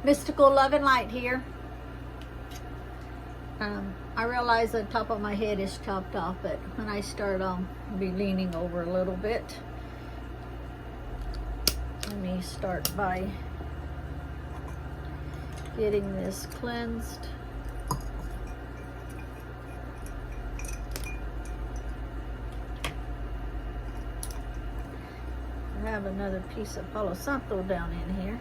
Mystical Love and Light here. I realize the top of my head is chopped off, but when I start, I'll be leaning over a little bit. Let me start by getting this cleansed. I have another piece of Palo Santo down in here.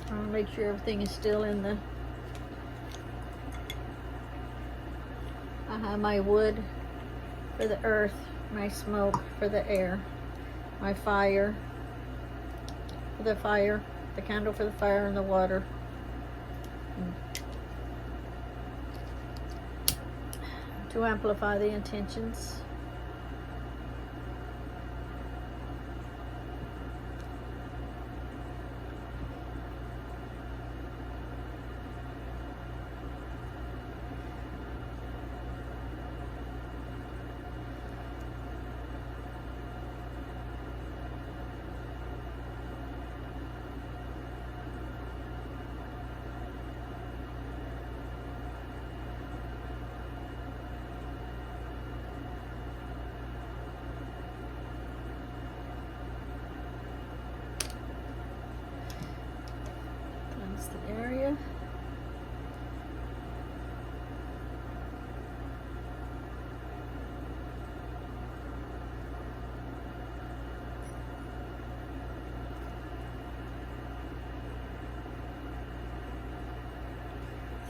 I want to make sure everything is still in the... I have my wood for the earth, my smoke for the air, my fire for the fire, the candle for the fire, and the water. To amplify the intentions. The area.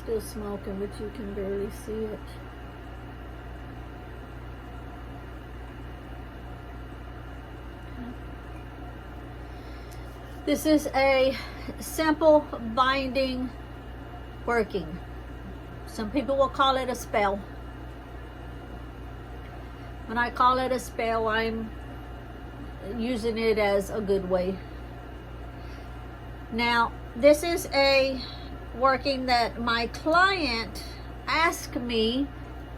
Still smoking, but you can barely see it. This is a simple binding working. Some people will call it a spell. When I call it a spell, I'm using it as a good way. Now, this is a working that my client asked me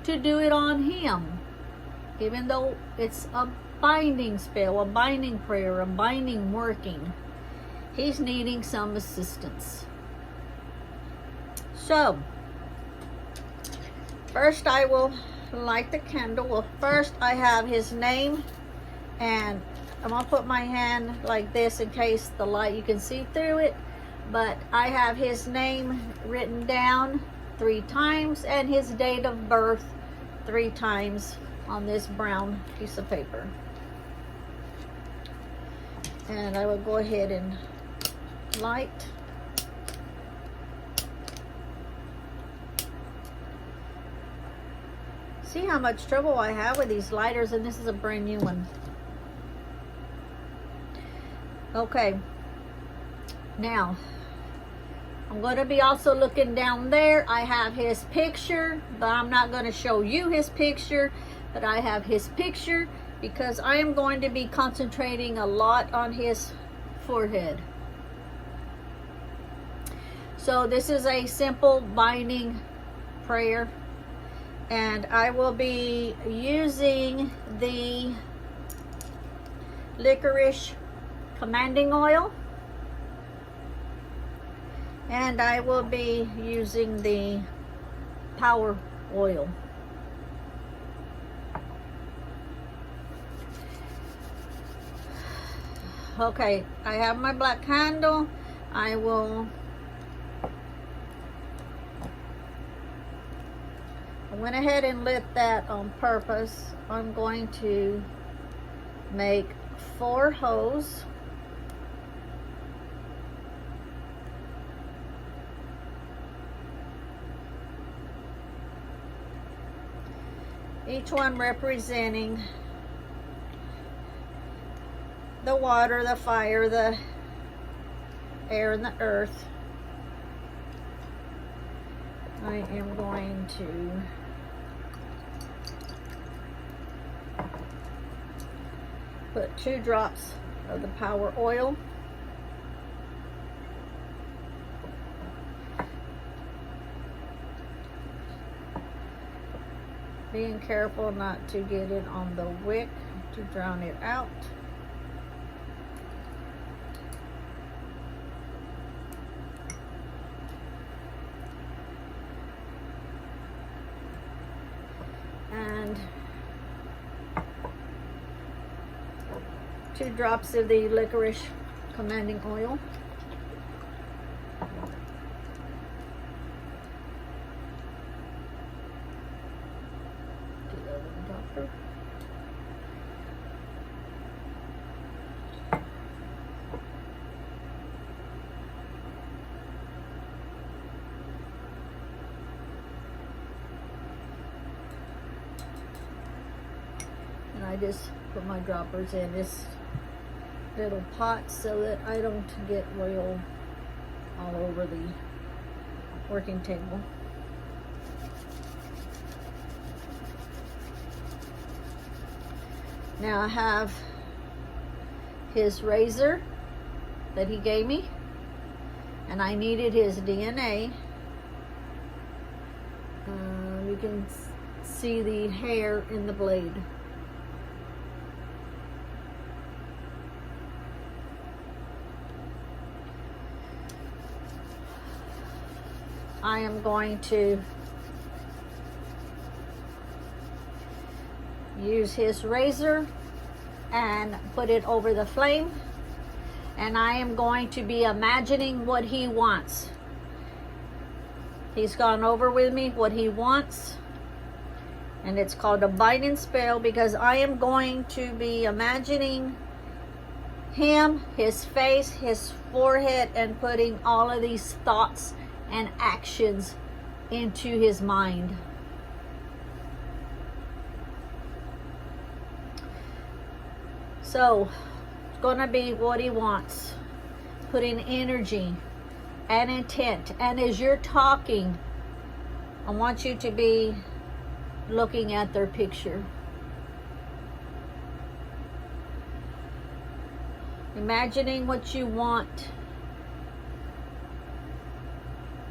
to do it on him. Even though it's a binding spell, a binding prayer, a binding working. He's needing some assistance. So, first I will light the candle. Well, first I have his name, and I'm going to put my hand like this in case the light, you can see through it. But I have his name written down 3 times and his date of birth 3 times on this brown piece of paper. And I will go ahead and light. See how much trouble I have with these lighters, and this is a brand new one. Okay, now I'm going to be also looking down there. I have his picture, but I'm not going to show you his picture, but I have his picture because I am going to be concentrating a lot on his forehead. So this is a simple binding prayer, and I will be using the licorice commanding oil, and I will be using the power oil. Okay, I have my black candle. I went ahead and lit that on purpose. I'm going to make 4 holes. Each one representing the water, the fire, the air, and the earth. I am going to put 2 drops of the power oil. Being careful not to get it on the wick to drown it out. And 2 drops of the licorice commanding oil. And I just put my droppers in this little pot so that I don't get oil all over the working table. Now I have his razor that he gave me, and I needed his DNA. You can see the hair in the blade. I am going to use his razor and put it over the flame, and I am going to be imagining what he wants. He's gone over with me what he wants, and it's called a binding spell because I am going to be imagining him, his face, his forehead, and putting all of these thoughts and actions into his mind. So it's gonna be what he wants, putting energy and intent. And as you're talking, I want you to be looking at their picture. Imagining what you want,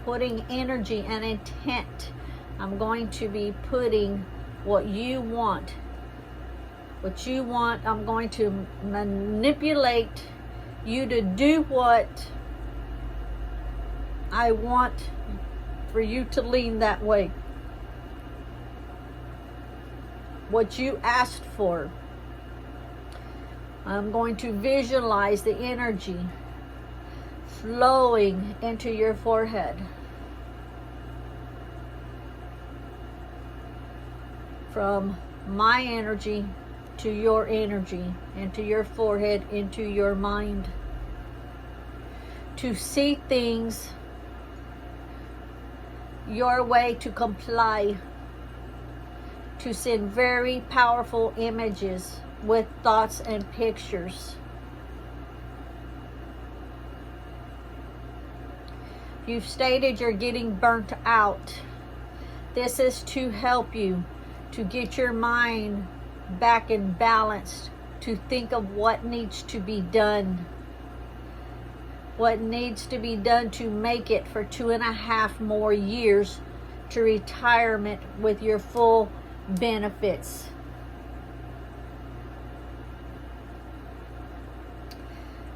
putting energy and intent. I'm going to be putting what you want. What you want, I'm going to manipulate you to do what I want for you to lean that way. What you asked for. I'm going to visualize the energy flowing into your forehead. From my energy to your energy, into your forehead, into your mind. To see things your way, to comply. To send very powerful images with thoughts and pictures. You've stated you're getting burnt out. This is to help you to get your mind back in balance, to think of what needs to be done. What needs to be done to make it for 2.5 more years to retirement with your full benefits.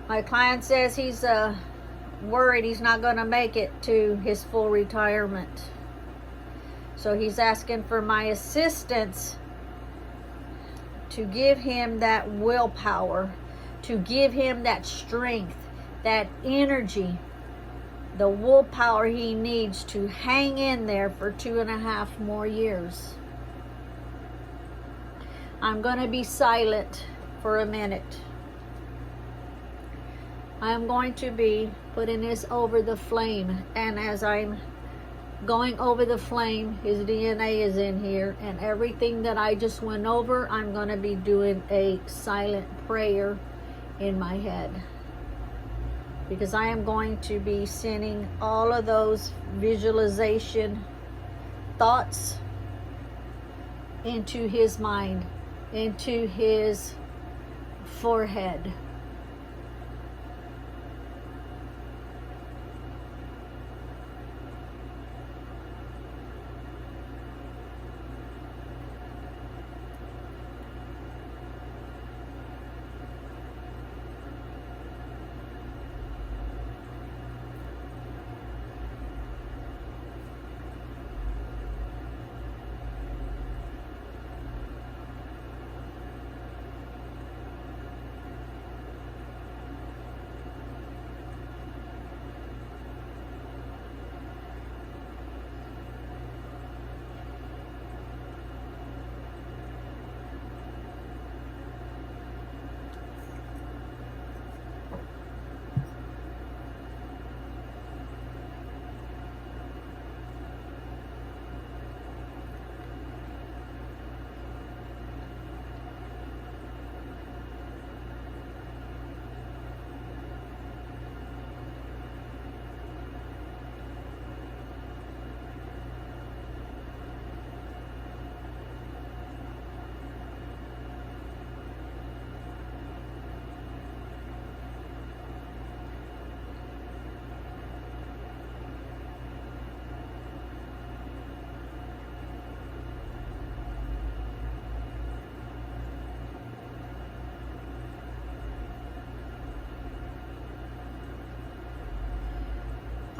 My client says he's worried he's not going to make it to his full retirement. So he's asking for my assistance to give him that willpower, to give him that strength, that energy, the willpower he needs to hang in there for 2.5 more years. I'm going to be silent for a minute. I'm going to be putting this over the flame, and as I'm going over the flame, his DNA is in here, and everything that I just went over, I'm going to be doing a silent prayer in my head, because I am going to be sending all of those visualization thoughts into his mind, into his forehead.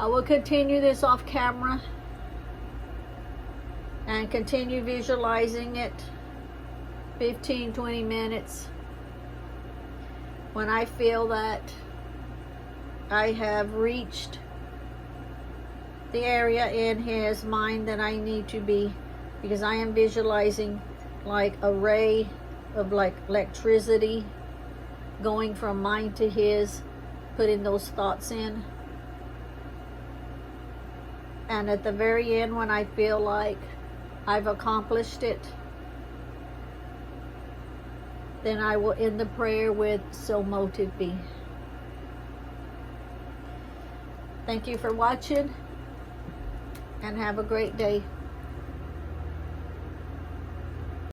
I will continue this off camera and continue visualizing it 15-20 minutes. When I feel that I have reached the area in his mind that I need to be, because I am visualizing like a ray of like electricity going from mine to his, putting those thoughts in. And at the very end, when I feel like I've accomplished it, then I will end the prayer with, so mote it be. Thank you for watching, and have a great day.